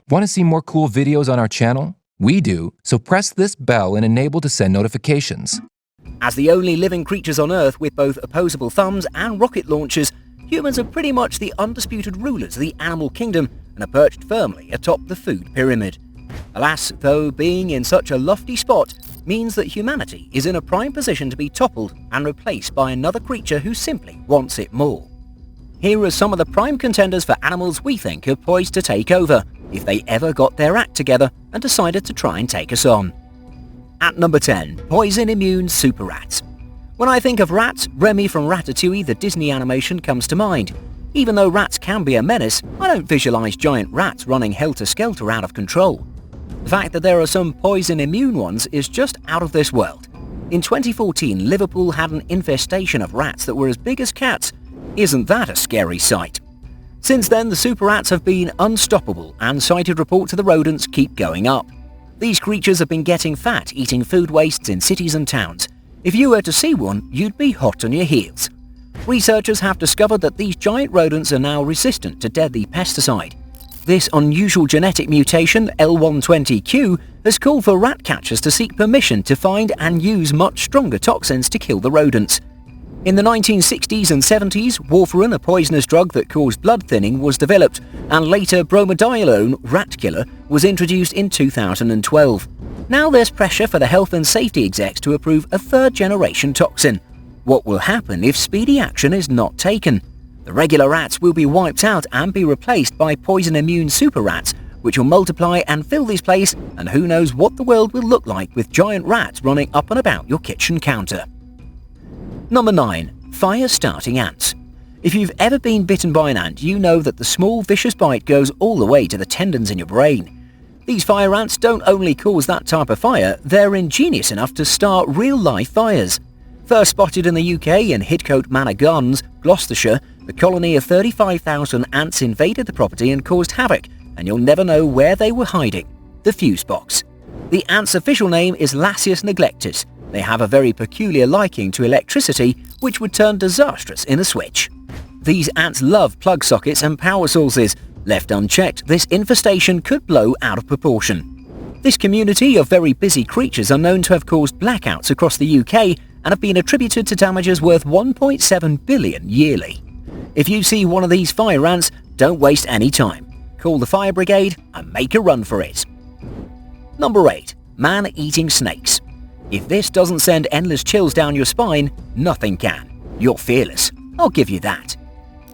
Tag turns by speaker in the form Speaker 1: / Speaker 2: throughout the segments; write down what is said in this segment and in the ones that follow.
Speaker 1: Want to see more cool videos on our channel? We do, so press this bell and enable to send notifications.
Speaker 2: As the only living creatures on Earth with both opposable thumbs and rocket launchers, humans are pretty much the undisputed rulers of the animal kingdom and are perched firmly atop the food pyramid. Alas, though, being in such a lofty spot means that humanity is in a prime position to be toppled and replaced by another creature who simply wants it more. Here are some of the prime contenders for animals we think are poised to take over if they ever got their act together and decided to try and take us on. At number 10, poison-immune super rats. When I think of rats, Remy from Ratatouille, the Disney animation, comes to mind. Even though rats can be a menace, I don't visualize giant rats running helter-skelter out of control. The fact that there are some poison-immune ones is just out of this world. In 2014, Liverpool had an infestation of rats that were as big as cats. Isn't that a scary sight? Since then, the super rats have been unstoppable, and cited reports of the rodents keep going up. These creatures have been getting fat eating food wastes in cities and towns. If you were to see one, you'd be hot on your heels. Researchers have discovered that these giant rodents are now resistant to deadly pesticide. This unusual genetic mutation, L120Q, has called for rat catchers to seek permission to find and use much stronger toxins to kill the rodents. In the 1960s and 70s, warfarin, a poisonous drug that caused blood thinning, was developed, and later bromadiolone, rat killer, was introduced in 2012. Now there's pressure for the health and safety execs to approve a third-generation toxin. What will happen if speedy action is not taken? The regular rats will be wiped out and be replaced by poison-immune super rats, which will multiply and fill this place, and who knows what the world will look like with giant rats running up and about your kitchen counter. Number 9. Fire-starting ants. If you've ever been bitten by an ant, you know that the small vicious bite goes all the way to the tendons in your brain. These fire ants don't only cause that type of fire, they're ingenious enough to start real-life fires. First spotted in the UK in Hidcote Manor Gardens, Gloucestershire, the colony of 35,000 ants invaded the property and caused havoc, and you'll never know where they were hiding. The fuse box. The ant's official name is Lasius neglectus. They have a very peculiar liking to electricity, which would turn disastrous in a switch. These ants love plug sockets and power sources. Left unchecked, this infestation could blow out of proportion. This community of very busy creatures are known to have caused blackouts across the UK and have been attributed to damages worth 1.7 billion yearly. If you see one of these fire ants, don't waste any time. Call the fire brigade and make a run for it. Number 8. Man-eating snakes. If this doesn't send endless chills down your spine, nothing can. You're fearless, I'll give you that.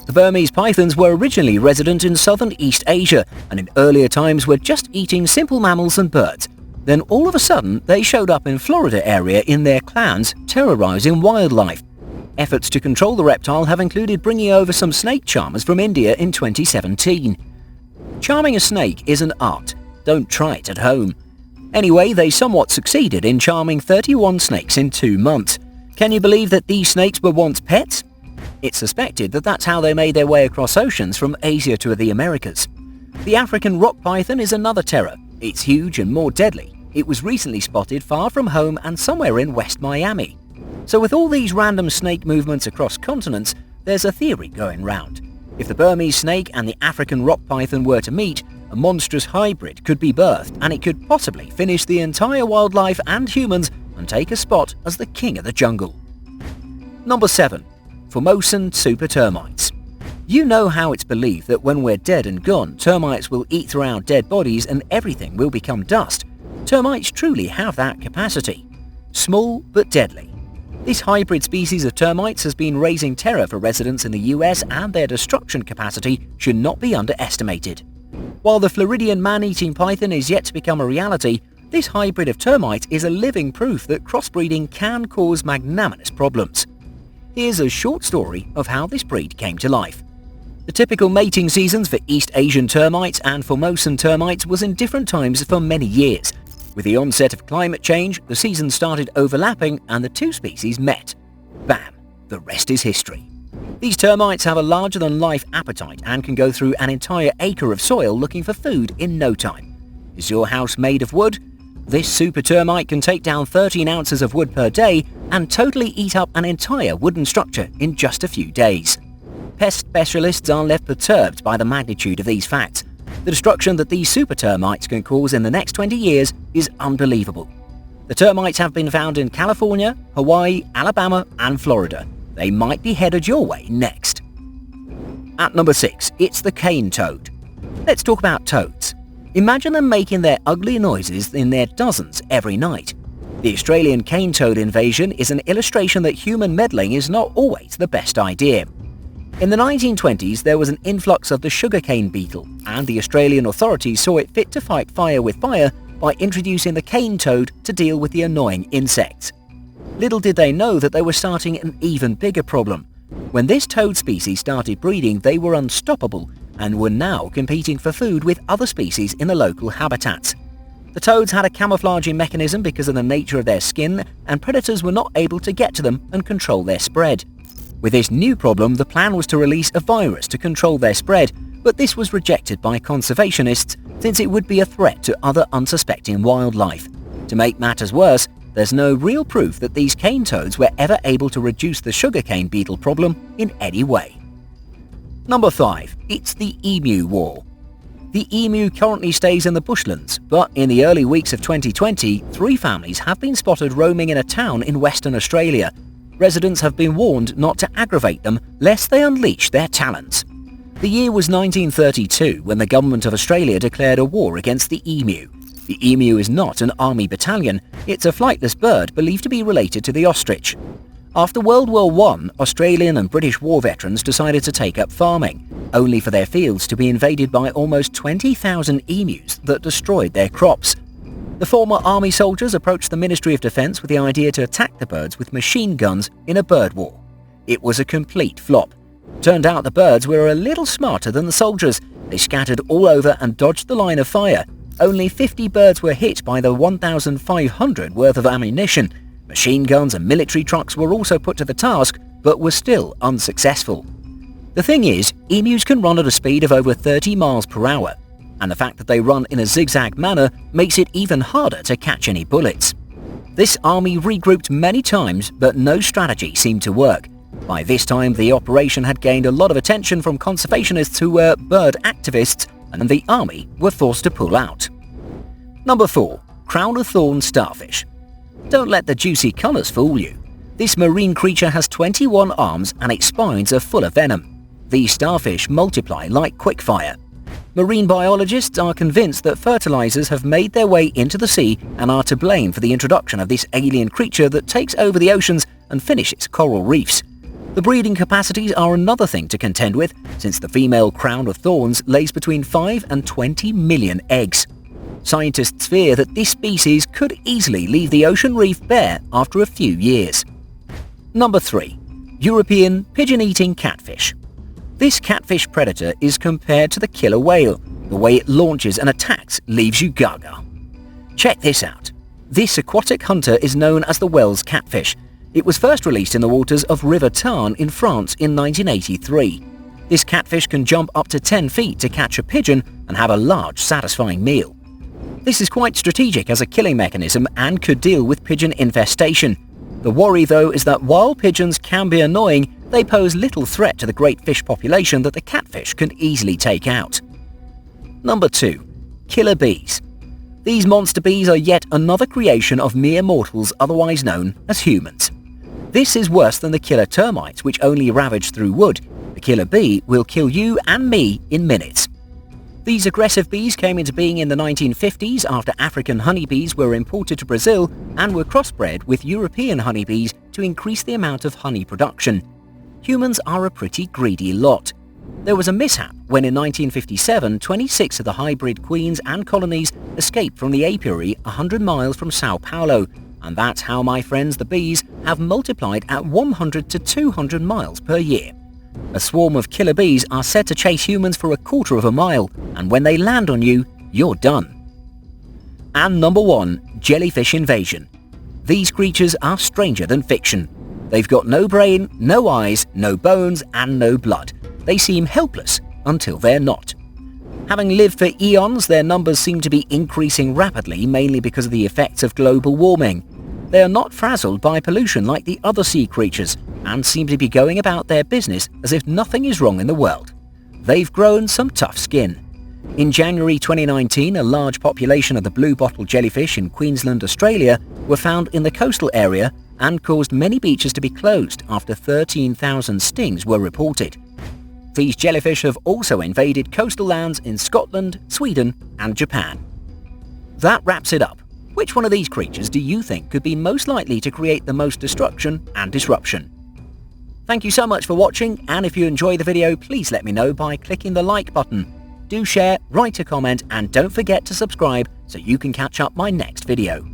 Speaker 2: The Burmese pythons were originally resident in southern East Asia and in earlier times were just eating simple mammals and birds. Then all of a sudden, they showed up in Florida area in their clans, terrorizing wildlife. Efforts to control the reptile have included bringing over some snake charmers from India in 2017. Charming a snake is an art. Don't try it at home. Anyway, they somewhat succeeded in charming 31 snakes in 2 months. Can you believe that these snakes were once pets? It's suspected that that's how they made their way across oceans from Asia to the Americas. The African rock python is another terror. It's huge and more deadly. It was recently spotted far from home and somewhere in West Miami. So with all these random snake movements across continents, there's a theory going round. If the Burmese snake and the African rock python were to meet, a monstrous hybrid could be birthed and it could possibly finish the entire wildlife and humans and take a spot as the king of the jungle. Number 7. Formosan super termites. You know how it's believed that when we're dead and gone, termites will eat through our dead bodies and everything will become dust. Termites truly have that capacity. Small but deadly. This hybrid species of termites has been raising terror for residents in the US, and their destruction capacity should not be underestimated. While the Floridian man-eating python is yet to become a reality, this hybrid of termite is a living proof that crossbreeding can cause magnanimous problems. Here's a short story of how this breed came to life. The typical mating seasons for East Asian termites and Formosan termites was in different times for many years. With the onset of climate change, the seasons started overlapping and the two species met. Bam! The rest is history. These termites have a larger-than-life appetite and can go through an entire acre of soil looking for food in no time. Is your house made of wood? This super termite can take down 13 ounces of wood per day and totally eat up an entire wooden structure in just a few days. Pest specialists are left perturbed by the magnitude of these facts. The destruction that these super termites can cause in the next 20 years is unbelievable. The termites have been found in California, Hawaii, Alabama, and Florida. They might be headed your way next. At number 6, it's the cane toad. Let's talk about toads. Imagine them making their ugly noises in their dozens every night. The Australian cane toad invasion is an illustration that human meddling is not always the best idea. In the 1920s, there was an influx of the sugarcane beetle, and the Australian authorities saw it fit to fight fire with fire by introducing the cane toad to deal with the annoying insects. Little did they know that they were starting an even bigger problem. When this toad species started breeding, they were unstoppable and were now competing for food with other species in the local habitats. The toads had a camouflaging mechanism because of the nature of their skin, and predators were not able to get to them and control their spread. With this new problem, the plan was to release a virus to control their spread, but this was rejected by conservationists since it would be a threat to other unsuspecting wildlife. To make matters worse, there's no real proof that these cane toads were ever able to reduce the sugarcane beetle problem in any way. Number 5. It's the emu war. The emu currently stays in the bushlands, but in the early weeks of 2020, 3 families have been spotted roaming in a town in Western Australia. Residents have been warned not to aggravate them lest they unleash their talons. The year was 1932 when the government of Australia declared a war against the emu. The emu is not an army battalion, it's a flightless bird believed to be related to the ostrich. After World War I, Australian and British war veterans decided to take up farming, only for their fields to be invaded by almost 20,000 emus that destroyed their crops. The former army soldiers approached the Ministry of Defence with the idea to attack the birds with machine guns in a bird war. It was a complete flop. Turned out the birds were a little smarter than the soldiers. They scattered all over and dodged the line of fire. Only 50 birds were hit by the 1,500 worth of ammunition. Machine guns and military trucks were also put to the task, but were still unsuccessful. The thing is, emus can run at a speed of over 30 miles per hour, and the fact that they run in a zigzag manner makes it even harder to catch any bullets. This army regrouped many times, but no strategy seemed to work. By this time, the operation had gained a lot of attention from conservationists who were bird activists, and the army were forced to pull out. Number 4. Crown of thorns starfish. Don't let the juicy colours fool you. This marine creature has 21 arms and its spines are full of venom. These starfish multiply like quickfire. Marine biologists are convinced that fertilizers have made their way into the sea and are to blame for the introduction of this alien creature that takes over the oceans and finishes coral reefs. The breeding capacities are another thing to contend with, since the female crown of thorns lays between 5 and 20 million eggs. Scientists fear that this species could easily leave the ocean reef bare after a few years. Number 3. European pigeon-eating catfish. This catfish predator is compared to the killer whale. The way it launches and attacks leaves you gaga. Check this out. This aquatic hunter is known as the Wells catfish. It was first released in the waters of River Tarn in France in 1983. This catfish can jump up to 10 feet to catch a pigeon and have a large, satisfying meal. This is quite strategic as a killing mechanism and could deal with pigeon infestation. The worry, though, is that while pigeons can be annoying, they pose little threat to the great fish population that the catfish can easily take out. Number 2. Killer bees. These monster bees are yet another creation of mere mortals, otherwise known as humans. This is worse than the killer termites, which only ravage through wood. The killer bee will kill you and me in minutes. These aggressive bees came into being in the 1950s after African honeybees were imported to Brazil and were crossbred with European honeybees to increase the amount of honey production. Humans are a pretty greedy lot. There was a mishap when in 1957 26 of the hybrid queens and colonies escaped from the apiary 100 miles from Sao Paulo, and that's how my friends the bees have multiplied at 100 to 200 miles per year. A swarm of killer bees are said to chase humans for a quarter of a mile, and when they land on you, you're done. And number 1, jellyfish invasion. These creatures are stranger than fiction. They've got no brain, no eyes, no bones, and no blood. They seem helpless until they're not. Having lived for eons, their numbers seem to be increasing rapidly, mainly because of the effects of global warming. They are not frazzled by pollution like the other sea creatures, and seem to be going about their business as if nothing is wrong in the world. They've grown some tough skin. In January 2019, a large population of the blue-bottle jellyfish in Queensland, Australia were found in the coastal area and caused many beaches to be closed after 13,000 stings were reported. These jellyfish have also invaded coastal lands in Scotland, Sweden and Japan. That wraps it up. Which one of these creatures do you think could be most likely to create the most destruction and disruption? Thank you so much for watching, and if you enjoy the video, please let me know by clicking the like button. Do share, write a comment, and don't forget to subscribe so you can catch up my next video.